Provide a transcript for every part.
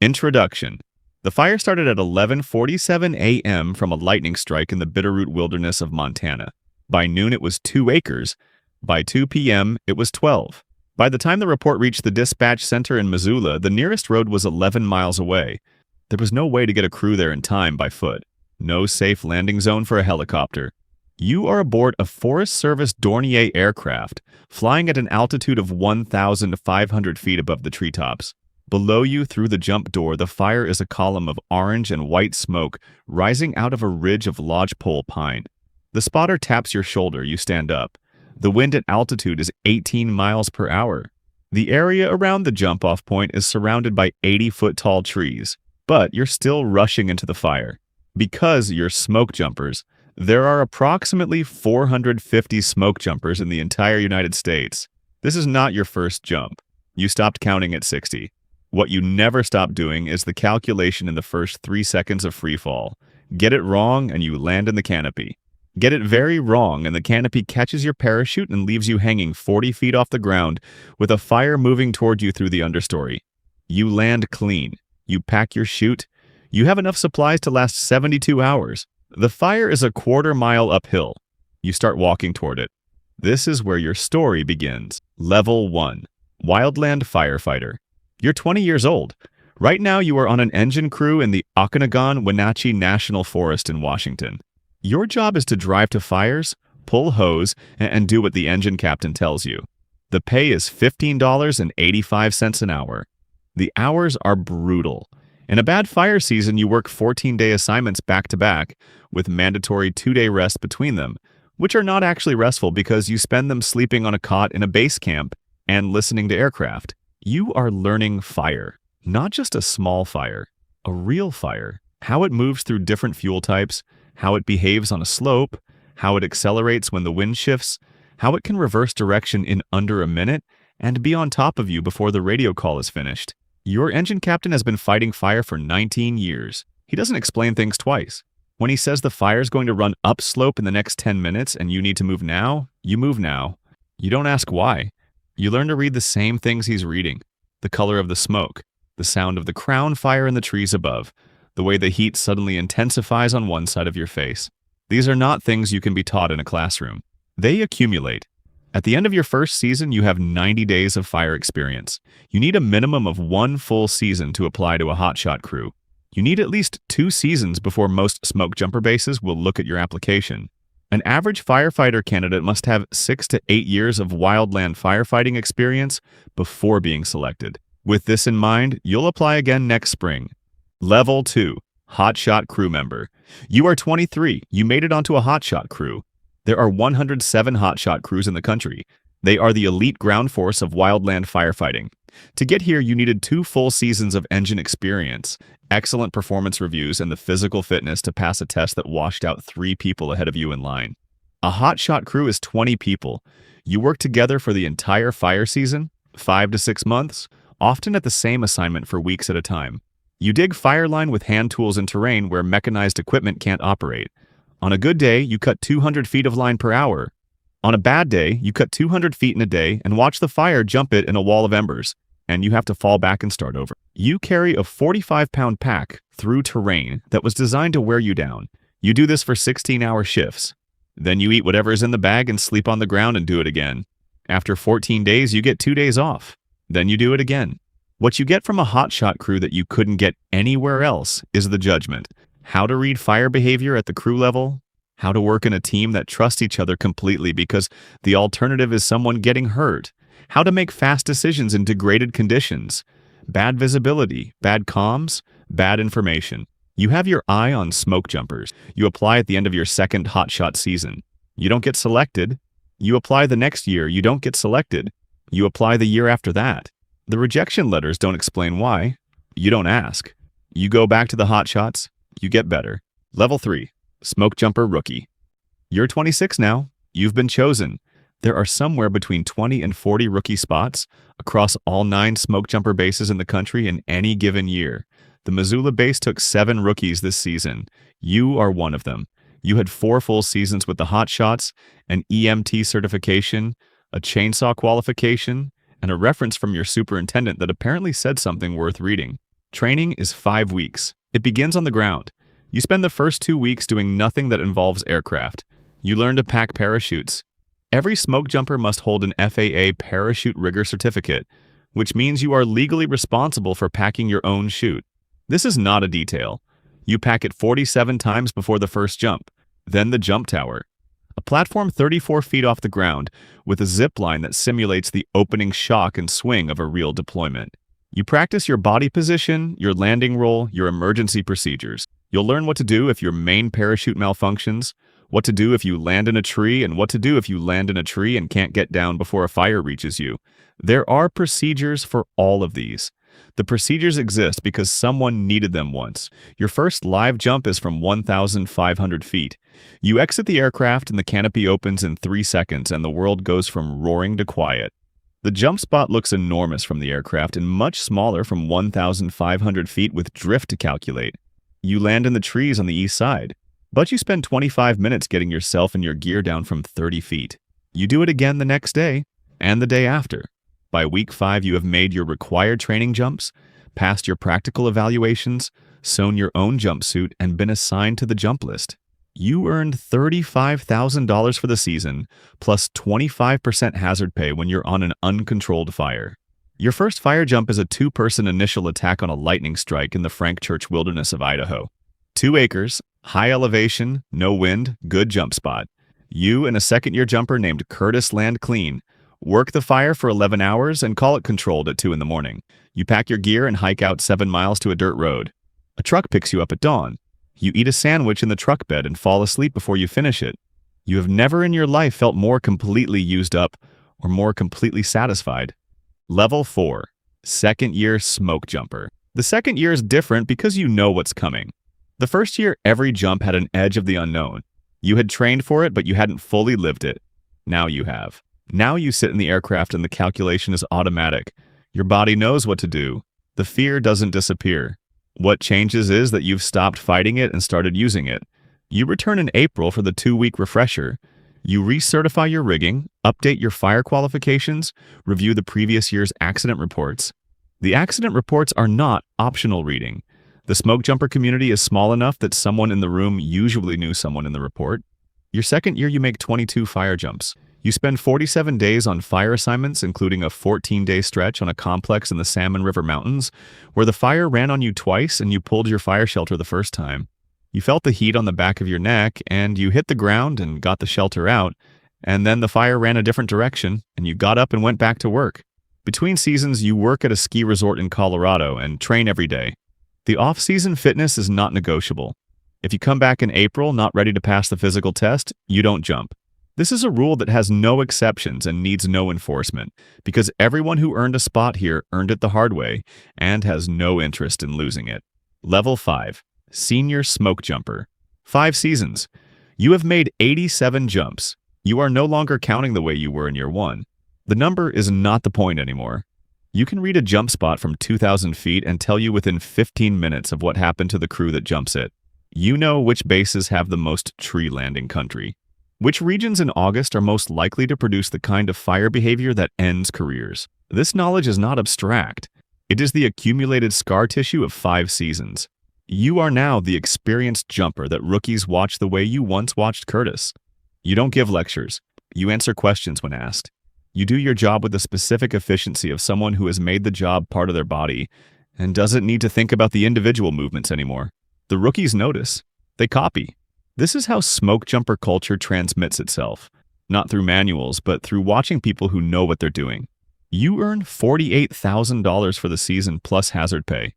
Introduction. The fire started at 11:47 a.m. from a lightning strike in the Bitterroot Wilderness of Montana. By noon, it was 2 acres. By 2 p.m., it was 12. By the time the report reached the dispatch center in Missoula, the nearest road was 11 miles away. There was no way to get a crew there in time by foot. No safe landing zone for a helicopter. You are aboard a Forest Service Dornier aircraft, flying at an altitude of 1,500 feet above the treetops. Below you, through the jump door, the fire is a column of orange and white smoke rising out of a ridge of lodgepole pine. The spotter taps your shoulder, you stand up. The wind at altitude is 18 miles per hour. The area around the jump-off point is surrounded by 80-foot-tall trees, but you're still rushing into the fire. Because you're smoke jumpers, there are approximately 450 smoke jumpers in the entire United States. This is not your first jump. You stopped counting at 60. What you never stop doing is the calculation in the first 3 seconds of freefall. Get it wrong and you land in the canopy. Get it very wrong and the canopy catches your parachute and leaves you hanging 40 feet off the ground with a fire moving toward you through the understory. You land clean. You pack your chute. You have enough supplies to last 72 hours. The fire is a quarter-mile uphill. You start walking toward it. This is where your story begins. Level 1. Wildland Firefighter. You're 20 years old. Right now you are on an engine crew in the Okanagan-Wenatchee National Forest in Washington. Your job is to drive to fires, pull hose, and do what the engine captain tells you. The pay is $15.85 an hour. The hours are brutal. In a bad fire season, you work 14-day assignments back-to-back, with mandatory 2-day rest between them, which are not actually restful because you spend them sleeping on a cot in a base camp and listening to aircraft. You are learning fire. Not just a small fire, a real fire. How it moves through different fuel types, how it behaves on a slope, how it accelerates when the wind shifts, how it can reverse direction in under a minute, and be on top of you before the radio call is finished. Your engine captain has been fighting fire for 19 years. He doesn't explain things twice. When he says the fire's going to run upslope in the next 10 minutes and you need to move now, you move now. You don't ask why. You learn to read the same things he's reading. The color of the smoke, the sound of the crown fire in the trees above, the way the heat suddenly intensifies on one side of your face. These are not things you can be taught in a classroom. They accumulate. At the end of your first season, you have 90 days of fire experience. You need a minimum of 1 full season to apply to a Hotshot crew. You need at least 2 seasons before most smoke jumper bases will look at your application. An average firefighter candidate must have 6 to 8 years of wildland firefighting experience before being selected. With this in mind, you'll apply again next spring. Level 2. Hotshot crew member. You are 23. You made it onto a Hotshot crew. There are 107 Hotshot crews in the country. They are the elite ground force of wildland firefighting. To get here, you needed 2 full seasons of engine experience, excellent performance reviews, and the physical fitness to pass a test that washed out 3 people ahead of you in line. A Hotshot crew is 20 people. You work together for the entire fire season, 5 to 6 months, often at the same assignment for weeks at a time. You dig fire line with hand tools in terrain where mechanized equipment can't operate. On a good day, you cut 200 feet of line per hour. On a bad day, you cut 200 feet in a day and watch the fire jump it in a wall of embers, and you have to fall back and start over. You carry a 45-pound pack through terrain that was designed to wear you down. You do this for 16-hour shifts. Then you eat whatever is in the bag and sleep on the ground and do it again. After 14 days, you get 2 days off. Then you do it again. What you get from a Hotshot crew that you couldn't get anywhere else is the judgment. How to read fire behavior at the crew level, how to work in a team that trusts each other completely because the alternative is someone getting hurt, how to make fast decisions in degraded conditions, bad visibility, bad comms, bad information. You have your eye on smoke jumpers. You apply at the end of your second Hotshot season. You don't get selected. You apply the next year. You don't get selected. You apply the year after that. The rejection letters don't explain why. You don't ask. You go back to the Hotshots. You get better. Level 3. Smoke Jumper Rookie. You're 26 now. You've been chosen. There are somewhere between 20 and 40 rookie spots across all 9 smoke jumper bases in the country in any given year. The Missoula base took 7 rookies this season. You are one of them. You had 4 full seasons with the Hotshots, an EMT certification, a chainsaw qualification, and a reference from your superintendent that apparently said something worth reading. Training is 5 weeks. It begins on the ground. You spend the first 2 weeks doing nothing that involves aircraft. You learn to pack parachutes. Every smoke jumper must hold an FAA parachute rigger certificate, which means you are legally responsible for packing your own chute. This is not a detail. You pack it 47 times before the first jump, then the jump tower, a platform 34 feet off the ground with a zip line that simulates the opening shock and swing of a real deployment. You practice your body position, your landing roll, your emergency procedures. You'll learn what to do if your main parachute malfunctions, what to do if you land in a tree, and what to do if you land in a tree and can't get down before a fire reaches you. There are procedures for all of these. The procedures exist because someone needed them once. Your first live jump is from 1,500 feet. You exit the aircraft and the canopy opens in 3 seconds and the world goes from roaring to quiet. The jump spot looks enormous from the aircraft and much smaller from 1,500 feet with drift to calculate. You land in the trees on the east side, but you spend 25 minutes getting yourself and your gear down from 30 feet. You do it again the next day and the day after. By week 5, you have made your required training jumps, passed your practical evaluations, sewn your own jumpsuit, and been assigned to the jump list. You earned $35,000 for the season, plus 25% hazard pay when you're on an uncontrolled fire. Your first fire jump is a 2-person initial attack on a lightning strike in the Frank Church Wilderness of Idaho. 2 acres, high elevation, no wind, good jump spot. You and a second-year jumper named Curtis land clean. Work the fire for 11 hours and call it controlled at 2 in the morning. You pack your gear and hike out 7 miles to a dirt road. A truck picks you up at dawn. You eat a sandwich in the truck bed and fall asleep before you finish it. You have never in your life felt more completely used up or more completely satisfied. Level 4. Second-year smoke jumper. The second year is different because you know what's coming. The first year, every jump had an edge of the unknown. You had trained for it, but you hadn't fully lived it. Now you have. Now you sit in the aircraft and the calculation is automatic. Your body knows what to do. The fear doesn't disappear. What changes is that you've stopped fighting it and started using it. You return in April for the 2-week refresher. You recertify your rigging, update your fire qualifications, review the previous year's accident reports. The accident reports are not optional reading. The smoke jumper community is small enough that someone in the room usually knew someone in the report. Your second year, you make 22 fire jumps. You spend 47 days on fire assignments, including a 14-day stretch on a complex in the Salmon River Mountains, where the fire ran on you twice and you pulled your fire shelter the first time. You felt the heat on the back of your neck, and you hit the ground and got the shelter out, and then the fire ran a different direction, and you got up and went back to work. Between seasons, you work at a ski resort in Colorado and train every day. The off-season fitness is not negotiable. If you come back in April not ready to pass the physical test, you don't jump. This is a rule that has no exceptions and needs no enforcement, because everyone who earned a spot here earned it the hard way and has no interest in losing it. Level 5. Senior Smoke Jumper. 5 seasons. You have made 87 jumps. You are no longer counting the way you were in year 1. The number is not the point anymore. You can read a jump spot from 2,000 feet and tell you within 15 minutes of what happened to the crew that jumps it. You know which bases have the most tree landing country. Which regions in August are most likely to produce the kind of fire behavior that ends careers? This knowledge is not abstract. It is the accumulated scar tissue of 5 seasons. You are now the experienced jumper that rookies watch the way you once watched Curtis. You don't give lectures. You answer questions when asked. You do your job with the specific efficiency of someone who has made the job part of their body and doesn't need to think about the individual movements anymore. The rookies notice. They copy. This is how smoke jumper culture transmits itself, not through manuals, but through watching people who know what they're doing. You earn $48,000 for the season plus hazard pay.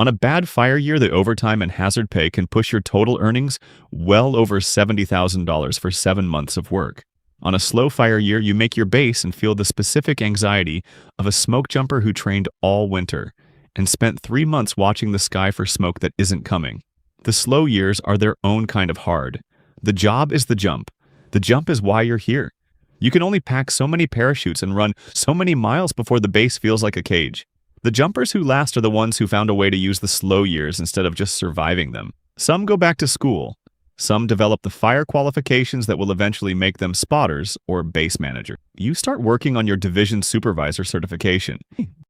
On a bad fire year, the overtime and hazard pay can push your total earnings well over $70,000 for 7 months of work. On a slow fire year, you make your base and feel the specific anxiety of a smoke jumper who trained all winter and spent 3 months watching the sky for smoke that isn't coming. The slow years are their own kind of hard. The job is the jump. The jump is why you're here. You can only pack so many parachutes and run so many miles before the base feels like a cage. The jumpers who last are the ones who found a way to use the slow years instead of just surviving them. Some go back to school. Some develop the fire qualifications that will eventually make them spotters or base manager. You start working on your division supervisor certification.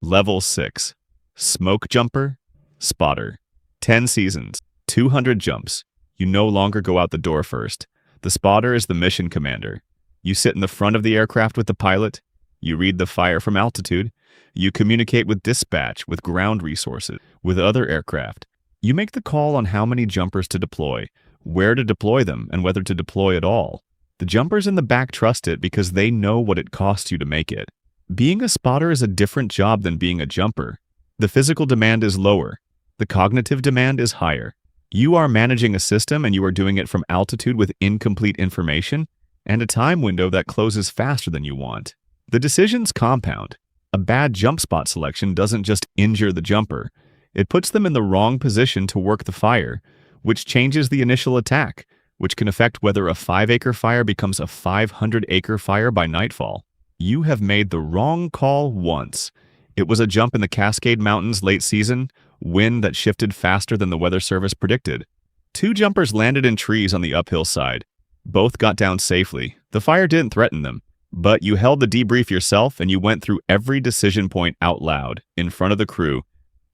Level 6. Smoke Jumper. Spotter. 10 seasons, 200 jumps. You no longer go out the door first. The spotter is the mission commander. You sit in the front of the aircraft with the pilot. You read the fire from altitude. You communicate with dispatch, with ground resources, with other aircraft. You make the call on how many jumpers to deploy, where to deploy them, and whether to deploy at all. The jumpers in the back trust it because they know what it costs you to make it. Being a spotter is a different job than being a jumper. The physical demand is lower. The cognitive demand is higher. You are managing a system and you are doing it from altitude with incomplete information and a time window that closes faster than you want. The decisions compound. A bad jump spot selection doesn't just injure the jumper. It puts them in the wrong position to work the fire, which changes the initial attack, which can affect whether a 5-acre fire becomes a 500-acre fire by nightfall. You have made the wrong call once. It was a jump in the Cascade Mountains late season, wind that shifted faster than the weather service predicted. 2 jumpers landed in trees on the uphill side. Both got down safely. The fire didn't threaten them. But you held the debrief yourself and you went through every decision point out loud, in front of the crew,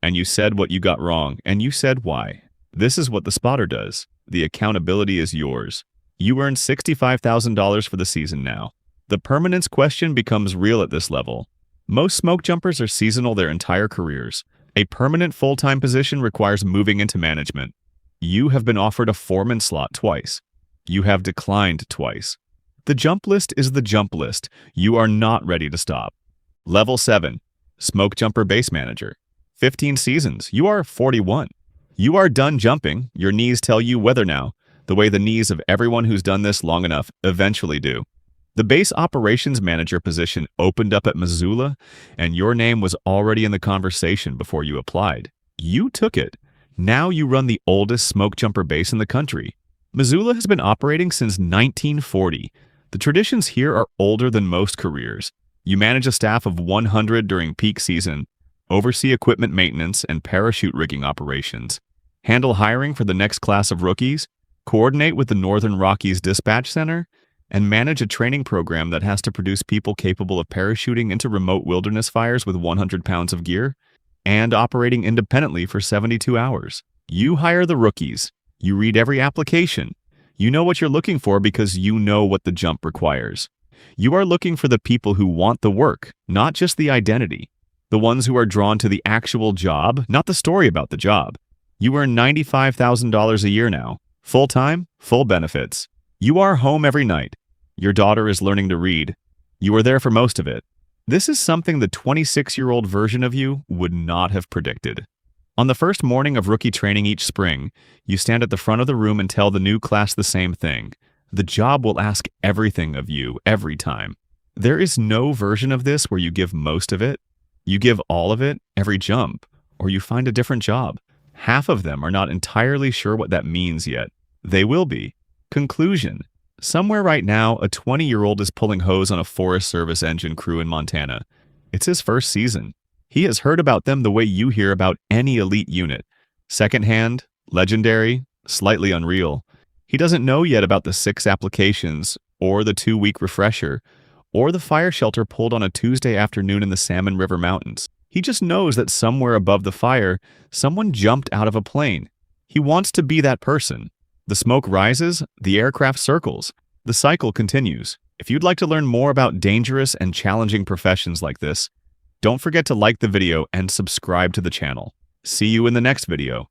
and you said what you got wrong, and you said why. This is what the spotter does. The accountability is yours. You earn $65,000 for the season now. The permanence question becomes real at this level. Most smoke jumpers are seasonal their entire careers. A permanent full-time position requires moving into management. You have been offered a foreman slot twice. You have declined twice. The jump list is the jump list. You are not ready to stop. Level 7. Smoke Jumper Base Manager. 15 seasons. You are 41. You are done jumping. Your knees tell you whether now, the way the knees of everyone who's done this long enough eventually do. The Base Operations Manager position opened up at Missoula, and your name was already in the conversation before you applied. You took it. Now you run the oldest smoke jumper base in the country. Missoula has been operating since 1940. The traditions here are older than most careers. You manage a staff of 100 during peak season, oversee equipment maintenance and parachute rigging operations, handle hiring for the next class of rookies, coordinate with the Northern Rockies Dispatch Center, and manage a training program that has to produce people capable of parachuting into remote wilderness fires with 100 pounds of gear and operating independently for 72 hours. You hire the rookies. You read every application. You know what you're looking for because you know what the jump requires. You are looking for the people who want the work, not just the identity. The ones who are drawn to the actual job, not the story about the job. You earn $95,000 a year now. Full-time, full benefits. You are home every night. Your daughter is learning to read. You are there for most of it. This is something the 26-year-old version of you would not have predicted. On the first morning of rookie training each spring, you stand at the front of the room and tell the new class the same thing. The job will ask everything of you every time. There is no version of this where you give most of it. You give all of it every jump, or you find a different job. Half of them are not entirely sure what that means yet. They will be. Conclusion. Somewhere right now, a 20-year-old is pulling hose on a Forest Service engine crew in Montana. It's his first season. He has heard about them the way you hear about any elite unit. Secondhand, legendary, slightly unreal. He doesn't know yet about the 6 applications, or the 2-week refresher, or the fire shelter pulled on a Tuesday afternoon in the Salmon River Mountains. He just knows that somewhere above the fire, someone jumped out of a plane. He wants to be that person. The smoke rises, the aircraft circles. The cycle continues. If you'd like to learn more about dangerous and challenging professions like this, don't forget to like the video and subscribe to the channel. See you in the next video.